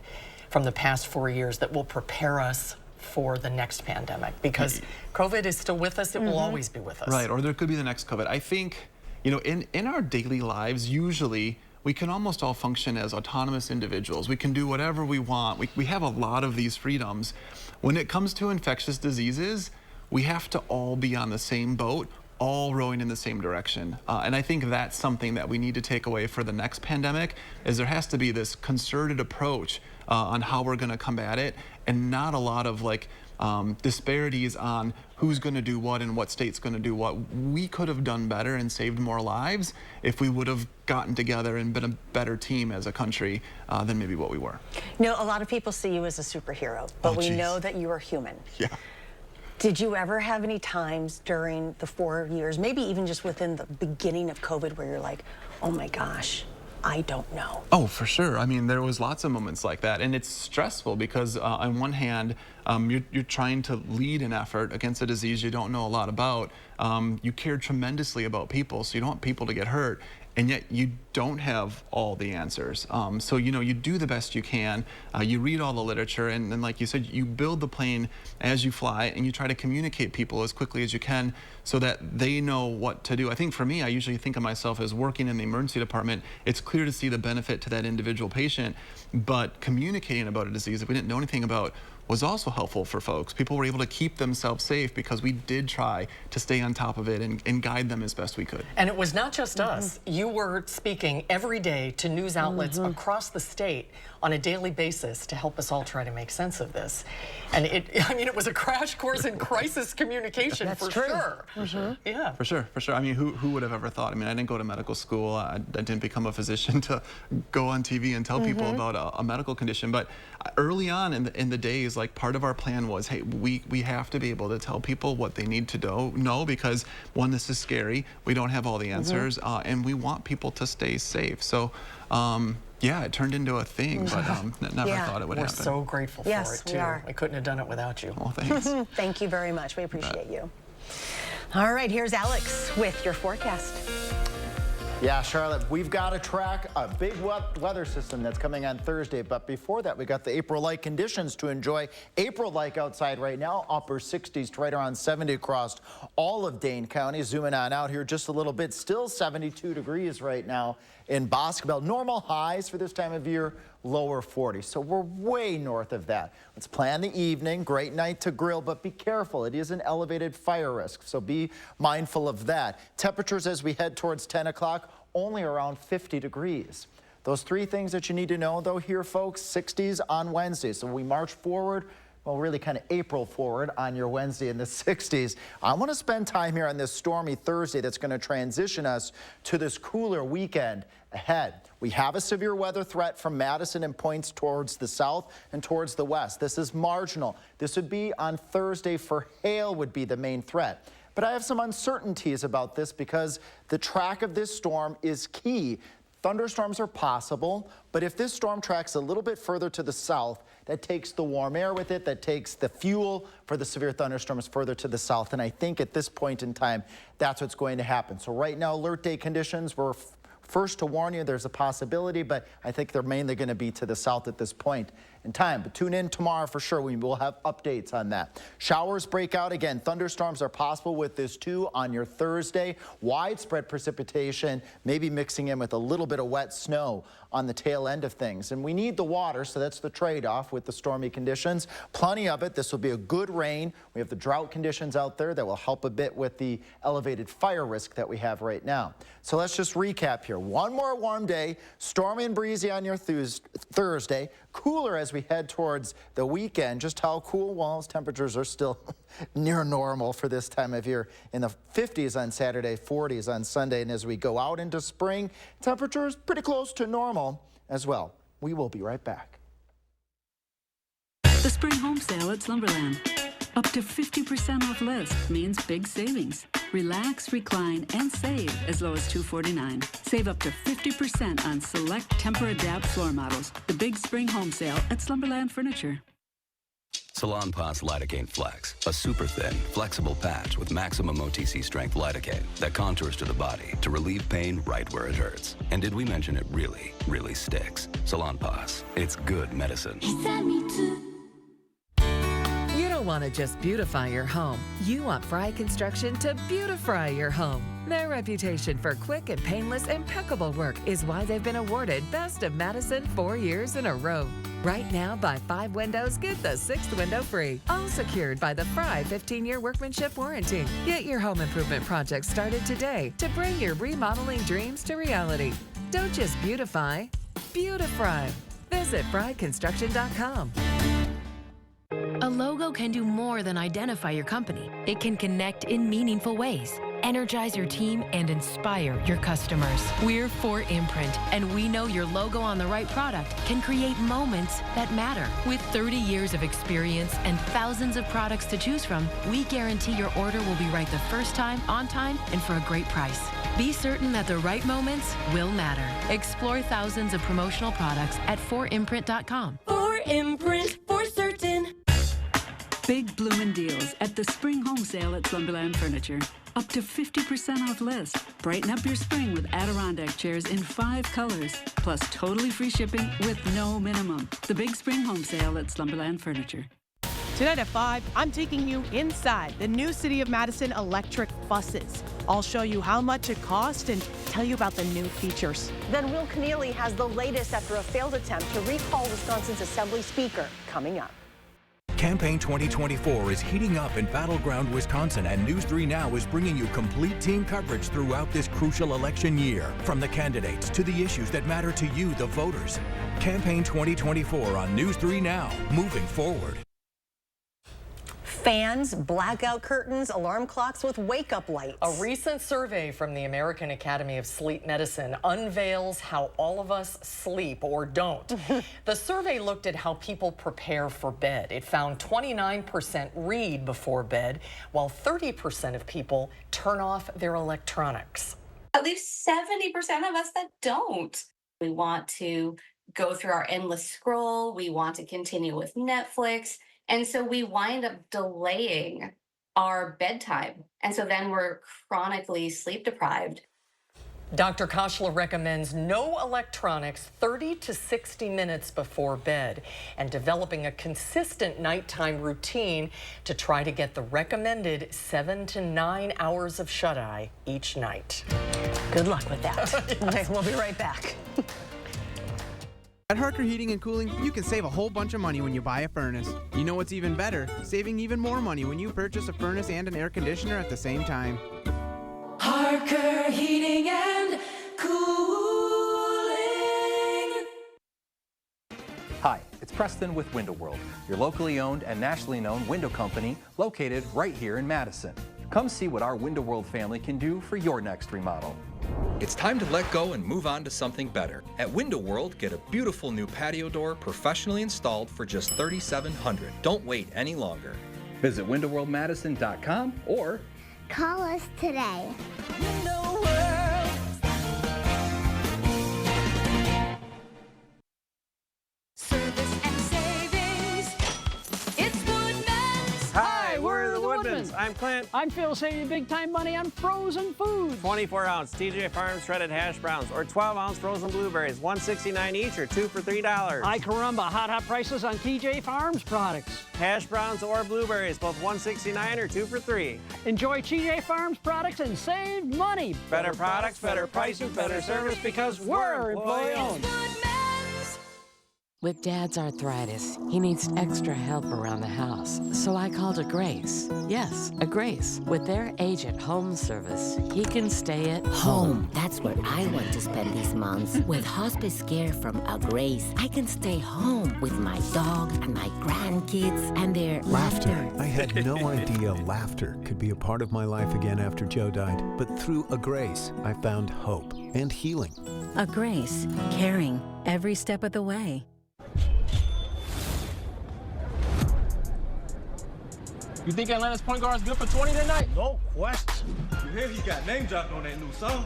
from the past 4 years that will prepare us for the next pandemic? Because COVID is still with us, it will always be with us. Right, or there could be the next COVID. I think, you know, in our daily lives, usually, we can almost all function as autonomous individuals. We can do whatever we want. We have a lot of these freedoms. When it comes to infectious diseases, we have to all be on the same boat, all rowing in the same direction. And I think that's something that we need to take away for the next pandemic, is there has to be this concerted approach on how we're gonna combat it, and not a lot of like disparities on who's going to do what and what state's going to do what. We could have done better and saved more lives if we would have gotten together and been a better team as a country than maybe what we were. You know, a lot of people see you as a superhero, but we know that you are human. Yeah. Did you ever have any times during the 4 years, maybe even just within the beginning of COVID, where you're like, oh my gosh, I don't know? Oh, for sure. I mean, there was lots of moments like that, and it's stressful because on one hand, you're trying to lead an effort against a disease you don't know a lot about. You care tremendously about people, so you don't want people to get hurt, and yet you don't have all the answers. So, you know, you do the best you can, you read all the literature, and then like you said, you build the plane as you fly, and you try to communicate people as quickly as you can so that they know what to do. I think for me, I usually think of myself as working in the emergency department. It's clear to see the benefit to that individual patient, but communicating about a disease that we didn't know anything about was also helpful for folks. People were able to keep themselves safe because we did try to stay on top of it and guide them as best we could. And it was not just us. You were speaking every day to news outlets across the state on a daily basis to help us all try to make sense of this. And it was a crash course in crisis communication. That's for true. sure. Mm-hmm. Yeah. For sure. I mean, who would have ever thought? I mean, I didn't go to medical school. I didn't become a physician to go on TV and tell people about a medical condition. But early on in the days, like, part of our plan was, hey, we have to be able to tell people what they need to know, because one, this is scary. We don't have all the answers, and we want people to stay safe. So, yeah, it turned into a thing, but never thought it would happen. We're so grateful for it, too. We are. I couldn't have done it without you. Well, thanks. Thank you very much. We appreciate you. All right, here's Alex with your forecast. Yeah, Charlotte, we've got to track a big weather system that's coming on Thursday. But before that, we got the April-like conditions to enjoy. April-like outside right now, upper 60s to right around 70 across all of Dane County. Zooming on out here just a little bit, still 72 degrees right now in Boscobel. Normal highs for this time of year, lower 40s. So we're way north of that. Let's plan the evening. Great night to grill, but be careful. It is an elevated fire risk, so be mindful of that. Temperatures as we head towards 10 o'clock, only around 50 degrees. Those three things that you need to know, though, here, folks, 60s on Wednesday. So we march forward, well, really kind of April forward on your Wednesday in the 60s. I want to spend time here on this stormy Thursday that's going to transition us to this cooler weekend ahead. We have a severe weather threat from Madison and points towards the south and towards the west. This is marginal. This would be on Thursday for hail would be the main threat. But I have some uncertainties about this because the track of this storm is key. Thunderstorms are possible, but if this storm tracks a little bit further to the south, that takes the warm air with it, that takes the fuel for the severe thunderstorms further to the south. And I think at this point in time, that's what's going to happen. So right now, alert day conditions, we're first to warn you there's a possibility, but I think they're mainly going to be to the south at this point in time. But tune in tomorrow for sure. We will have updates on that. Showers break out again. Thunderstorms are possible with this too on your Thursday. Widespread precipitation, maybe mixing in with a little bit of wet snow on the tail end of things. And we need the water, so that's the trade-off with the stormy conditions. Plenty of it. This will be a good rain. We have the drought conditions out there that will help a bit with the elevated fire risk that we have right now. So let's just recap here. One more warm day, stormy and breezy on your Thursday, cooler as we head towards the weekend. Just how cool? Well, temperatures are still near normal for this time of year. In the 50s on Saturday, 40s on Sunday. And as we go out into spring, temperatures pretty close to normal as well. We will be right back. The spring home sale at Slumberland. Up to 50% off list means big savings. Relax, recline, and save as low as $249. Save up to 50% on select Temper-Adapt floor models. The big spring home sale at Slumberland Furniture. Salonpas Lidocaine Flex, a super thin, flexible patch with maximum OTC strength lidocaine that contours to the body to relieve pain right where it hurts. And did we mention it really, really sticks? Salonpas, it's good medicine. You don't want to just beautify your home. You want Fry Construction to beautify your home. Their reputation for quick and painless, impeccable work is why they've been awarded Best of Madison 4 years in a row. Right now, buy 5 windows, get the 6th window free. All secured by the Fry 15-year workmanship warranty. Get your home improvement project started today to bring your remodeling dreams to reality. Don't just beautify, beautify. Visit fryconstruction.com. A logo can do more than identify your company. It can connect in meaningful ways, energize your team, and inspire your customers. We're 4imprint, and we know your logo on the right product can create moments that matter. With 30 years of experience and thousands of products to choose from, we guarantee your order will be right the first time, on time, and for a great price. Be certain that the right moments will matter. Explore thousands of promotional products at 4imprint.com. 4imprint, for certain. Big bloomin' deals at the spring home sale at Slumberland Furniture. Up to 50% off list. Brighten up your spring with Adirondack chairs in 5 colors, plus totally free shipping with no minimum. The big spring home sale at Slumberland Furniture. Tonight at 5, I'm taking you inside the new City of Madison electric buses. I'll show you how much it costs and tell you about the new features. Then Will Keneally has the latest after a failed attempt to recall Wisconsin's Assembly Speaker coming up. Campaign 2024 is heating up in battleground Wisconsin, and News 3 Now is bringing you complete team coverage throughout this crucial election year. From the candidates to the issues that matter to you, the voters. Campaign 2024 on News 3 Now, moving forward. Fans, blackout curtains, alarm clocks with wake-up lights. A recent survey from the American Academy of Sleep Medicine unveils how all of us sleep or don't. The survey looked at how people prepare for bed. It found 29% read before bed, while 30% of people turn off their electronics. At least 70% of us that don't. We want to go through our endless scroll. We want to continue with Netflix. And so we wind up delaying our bedtime. And so then we're chronically sleep deprived. Dr. Koshla recommends no electronics 30 to 60 minutes before bed and developing a consistent nighttime routine to try to get the recommended 7 to 9 hours of shut-eye each night. Good luck with that. Yes. We'll be right back. At Harker Heating and Cooling, you can save a whole bunch of money when you buy a furnace. You know what's even better? Saving even more money when you purchase a furnace and an air conditioner at the same time. Harker Heating and Cooling. Hi, it's Preston with Window World, your locally owned and nationally known window company located right here in Madison. Come see what our Window World family can do for your next remodel. It's time to let go and move on to something better. At Window World, get a beautiful new patio door professionally installed for just $3,700. Don't wait any longer. Visit windowworldmadison.com or call us today. Window World. Service and savings. It's Woodman's. Hi, we're the Woodmans. I'm Clint. I'm Phil, saving you big time money on frozen foods. 24-ounce TJ Farms shredded hash browns or 12-ounce frozen blueberries, $1.69 each or 2 for $3. Ay caramba, hot prices on TJ Farms products. Hash browns or blueberries, both $1.69 or 2 for $3. Enjoy TJ Farms products and save money. Better products, better prices, better service because we're employee owned. With Dad's arthritis, he needs extra help around the house. So I called a Grace. Yes, a Grace. With their agent home service, he can stay at home. That's where I want to spend these months. With hospice care from a Grace, I can stay home with my dog and my grandkids and their laughter. I had no idea laughter could be a part of my life again after Joe died. But through a Grace, I found hope and healing. A Grace, caring every step of the way. You think Atlanta's point guard's good for 20 tonight? No question. You hear he got name dropped on that new song?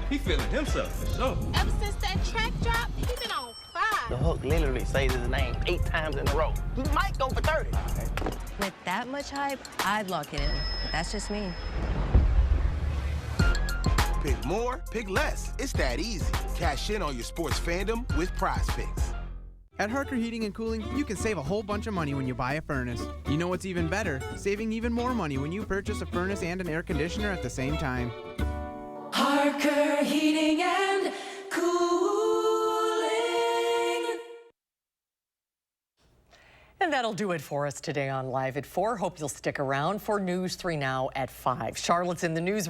He feeling himself for sure. Ever since that track drop, he been on fire. The hook literally says his name 8 times in a row. He might go for 30. With that much hype, I'd lock it in. But that's just me. Pick more, pick less. It's that easy. Cash in on your sports fandom with Prize Picks. At Harker Heating and Cooling, you can save a whole bunch of money when you buy a furnace. You know what's even better? Saving even more money when you purchase a furnace and an air conditioner at the same time. Harker Heating and Cooling. And that'll do it for us today on Live at 4. Hope you'll stick around for News 3 Now at 5. Charlotte's in the news.